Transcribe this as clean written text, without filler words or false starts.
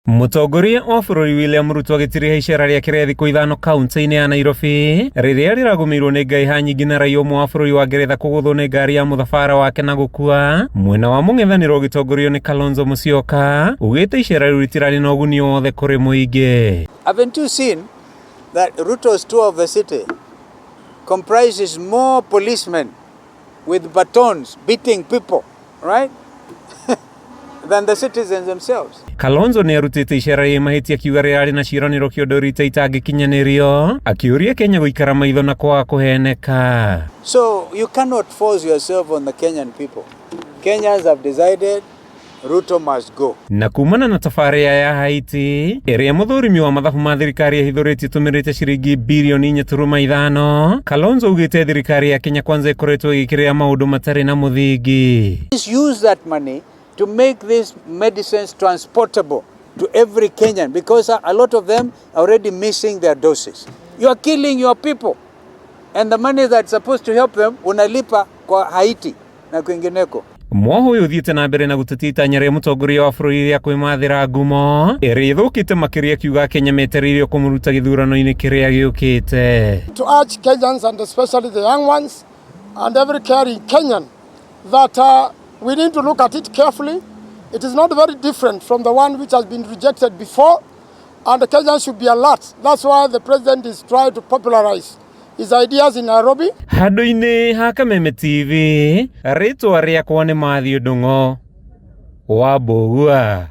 Mutongoria wa bururi William Ruto agitiria icera riakire thikũ ithano kaunti-inĩ ya Nairobi riria riragumirwo nĩ ngaiha nyingĩ na raia ũmwe wa bururi wa Ngeretha kũgũthwo nĩ ngari ya mũthabara wake na gũkua. Mwena wa mung'ethaniro ũgĩtongorio nĩ Kalonzo Musyoka ugĩte icera rĩu rĩtirarĩ na ũguni wothe kũrĩ muingi. Haven't you seen that Ruto's tour of the city comprises more policemen with batons beating people, right? Than the citizens themselves. Kalonzo niurutite icera rĩ mahitia kiuga rĩarĩ na ciĩranĩro kĩa ũndũ rita itangĩkinyanĩrio, akĩũria Kenya gũikara maitho na kwaga kũheneka. So you cannot force yourself on the Kenyan people. Kenyans have decided Ruto must go. Na kumana na tabarĩra ya Haiti, ĩrĩa mũthũrimi wa mathabu ma thirikari yahithũrĩtie tũmĩrĩte ciringi birioni 4.5, Kalonzo augĩte thirikari ya Kenya Kwanza ĩkoretwo ĩgĩkĩrĩra maũndũ matarĩ na mũthingi. Use that money to make these medicines transportable to every Kenyan, because a lot of them are already missing their doses. You are killing your people, and the money that's supposed to help them unalipa kwa Haiti na kwingineko. Mwaho ũyũ ũthiĩte na mbere na gũtetia itanya rĩa mũtongoria wa bũrũri rĩa kwimathira ngumo ĩrĩa ĩthũkĩte makĩria kiuga Kenya metereirio kũmũruta gĩthurano-inĩ kĩrĩa gĩũkĩte. To urge Kenyans, and especially the young ones and every caring Kenyan, that we need to look at it carefully. It is not very different from the one which has been rejected before, and the Kenyans should be alert. That's why the president is trying to popularize his ideas in Nairobi. Handũ-inĩ ha Kameme TV, rĩtwa rĩakwa nĩ Mathiũ Ndung'u wa Mbũgua.